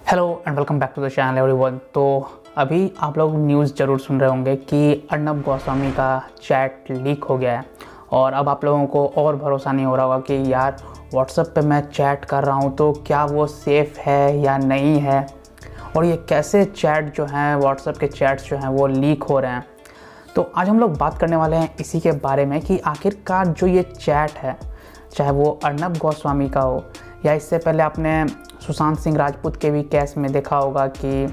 Hello and welcome back to the channel everyone. तो अभी आप लोग न्यूज़ ज़रूर सुन रहे होंगे कि अर्नब गोस्वामी का चैट लीक हो गया है और अब आप लोगों को और भरोसा नहीं हो रहा होगा कि यार व्हाट्सएप पे मैं चैट कर रहा हूँ तो क्या वो सेफ़ है या नहीं है, और ये कैसे चैट जो हैं व्हाट्सएप के चैट्स जो हैं वो लीक हो रहे हैं। तो आज हम लोग बात करने वाले हैं इसी के बारे में कि आखिरकार जो ये चैट है, चाहे वो अर्नब गोस्वामी का हो या इससे पहले आपने सुशांत सिंह राजपूत के भी केस में देखा होगा कि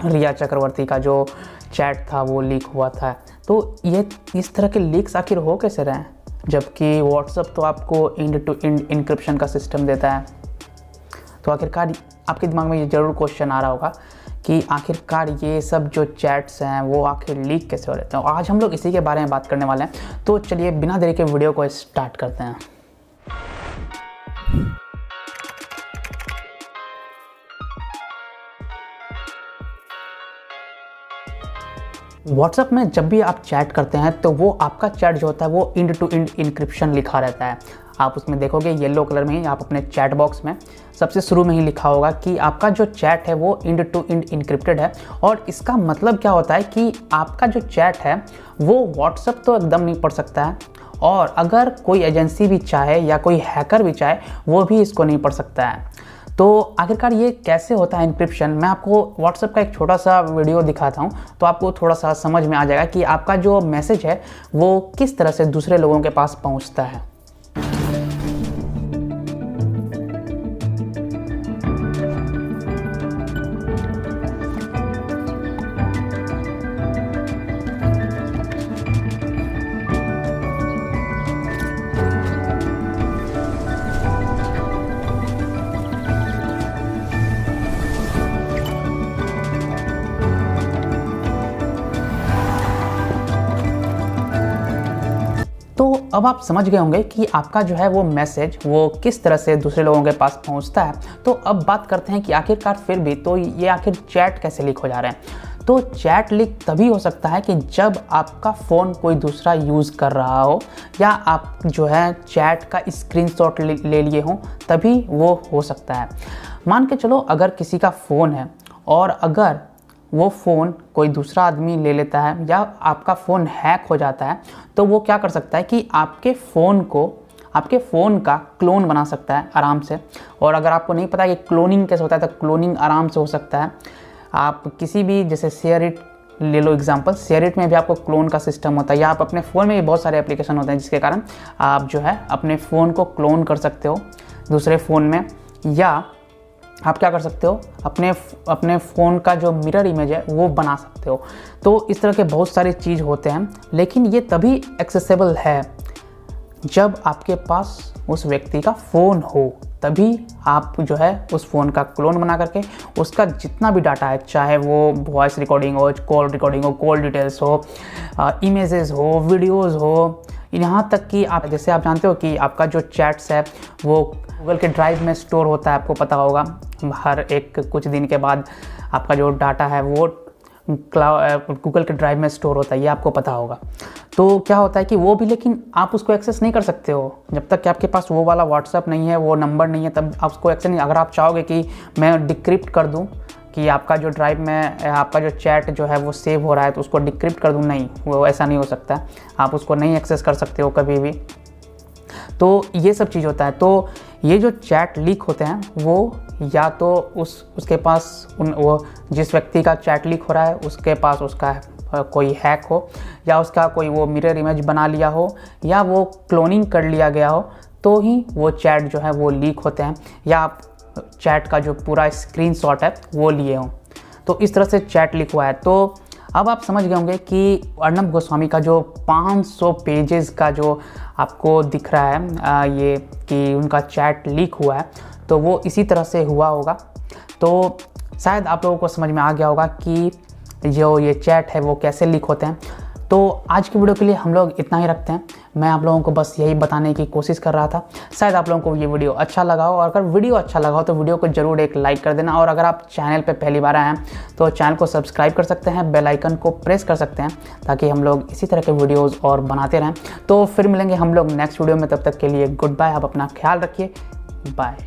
रिया चक्रवर्ती का जो चैट था वो लीक हुआ था। तो ये इस तरह के लीक्स आखिर हो कैसे रहे हैं, जबकि व्हाट्सएप तो आपको एंड टू एंड इनक्रिप्शन का सिस्टम देता है। तो आखिरकार आपके दिमाग में ये ज़रूर क्वेश्चन आ रहा होगा कि आखिरकार ये सब जो चैट्स हैं वो आखिर लीक कैसे हो रहे हैं। तो आज हम लोग इसी के बारे में बात करने वाले हैं। तो चलिए बिना देरी के वीडियो को स्टार्ट करते हैं। व्हाट्सएप में जब भी आप चैट करते हैं तो वो आपका चैट जो होता है वो एंड टू एंड इनक्रिप्शन लिखा रहता है। आप उसमें देखोगे येलो कलर में ही, आप अपने चैट बॉक्स में सबसे शुरू में ही लिखा होगा कि आपका जो चैट है वो एंड टू एंड इनक्रिप्टेड है। और इसका मतलब क्या होता है कि आपका जो चैट है वो व्हाट्सएप तो एकदम नहीं पढ़ सकता है, और अगर कोई एजेंसी भी चाहे या कोई हैकर भी चाहे वो भी इसको नहीं पढ़ सकता है। तो आखिरकार ये कैसे होता है इनक्रिप्शन, मैं आपको व्हाट्सएप का एक छोटा सा वीडियो दिखाता हूँ तो आपको थोड़ा सा समझ में आ जाएगा कि आपका जो मैसेज है वो किस तरह से दूसरे लोगों के पास पहुँचता है। तो अब आप समझ गए होंगे कि आपका जो है वो मैसेज वो किस तरह से दूसरे लोगों के पास पहुंचता है। तो अब बात करते हैं कि आखिरकार फिर भी तो ये आखिर चैट कैसे लीक हो जा रहे हैं। तो चैट लीक तभी हो सकता है कि जब आपका फ़ोन कोई दूसरा यूज़ कर रहा हो या आप जो है चैट का स्क्रीनशॉट ले लिए हों, तभी वो हो सकता है। मान के चलो अगर किसी का फ़ोन है और अगर वो फ़ोन कोई दूसरा आदमी ले लेता है या आपका फ़ोन हैक हो जाता है, तो वो क्या कर सकता है कि आपके फ़ोन का क्लोन बना सकता है आराम से। और अगर आपको नहीं पता कि क्लोनिंग कैसे होता है तो क्लोनिंग आराम से हो सकता है। आप किसी भी जैसे शेयरिट ले लो एग्जांपल, शेयरिट में भी आपको क्लोन का सिस्टम होता है, या आप अपने फ़ोन में भी बहुत सारे एप्लीकेशन होते हैं जिसके कारण आप जो है अपने फ़ोन को क्लोन कर सकते हो दूसरे फ़ोन में। या आप क्या कर सकते हो, अपने फ़ोन का जो मिरर इमेज है वो बना सकते हो। तो इस तरह के बहुत सारे चीज़ होते हैं, लेकिन ये तभी एक्सेसिबल है जब आपके पास उस व्यक्ति का फ़ोन हो। तभी आप जो है उस फ़ोन का क्लोन बना करके उसका जितना भी डाटा है, चाहे वो वॉइस रिकॉर्डिंग हो, कॉल रिकॉर्डिंग हो, कॉल डिटेल्स हो, इमेजेस हो, वीडियोज़ हो, यहाँ तक कि आप जैसे आप जानते हो कि आपका जो चैट्स है वो गूगल के ड्राइव में स्टोर होता है, आपको पता होगा। हर एक कुछ दिन के बाद आपका जो डाटा है वो गूगल के ड्राइव में स्टोर होता है, ये आपको पता होगा। तो क्या होता है कि वो भी, लेकिन आप उसको एक्सेस नहीं कर सकते हो जब तक कि आपके पास वो वाला व्हाट्सएप नहीं है, वो नंबर नहीं है, तब आप उसको एक्सेस नहीं। अगर आप चाहोगे कि मैं डिक्रिप्ट कर दूँ कि आपका जो ड्राइव में आपका जो चैट जो है वो सेव हो रहा है तो उसको डिक्रिप्ट कर दूँ, नहीं, वो ऐसा नहीं हो सकता। आप उसको नहीं एक्सेस कर सकते हो कभी भी। तो ये सब चीज़ होता है। तो ये जो चैट लीक होते हैं वो या तो उसके पास वो जिस व्यक्ति का चैट लीक हो रहा है उसके पास उसका कोई हैक हो, या उसका कोई वो मिरर इमेज बना लिया हो, या वो क्लोनिंग कर लिया गया हो, तो ही वो चैट जो है वो लीक होते हैं, या आप चैट का जो पूरा स्क्रीनशॉट है वो लिए हों। तो इस तरह से चैट लीक हुआ है। तो अब आप समझ गए होंगे कि अर्नब गोस्वामी का जो 500 पेजेस का जो आपको दिख रहा है ये कि उनका चैट लीक हुआ है, तो वो इसी तरह से हुआ होगा। तो शायद आप लोगों को समझ में आ गया होगा कि जो ये चैट है वो कैसे लीक होते हैं। तो आज की वीडियो के लिए हम लोग इतना ही रखते हैं। मैं आप लोगों को बस यही बताने की कोशिश कर रहा था। शायद आप लोगों को ये वीडियो अच्छा लगा हो, और अगर वीडियो अच्छा लगा हो तो वीडियो को जरूर एक लाइक कर देना। और अगर आप चैनल पे पहली बार आए हैं तो चैनल को सब्सक्राइब कर सकते हैं, बेल आइकन को प्रेस कर सकते हैं, ताकि हम लोग इसी तरह के वीडियोज़ और बनाते रहें। तो फिर मिलेंगे हम लोग नेक्स्ट वीडियो में, तब तक के लिए गुड बाय। आप अपना ख्याल रखिए, बाय।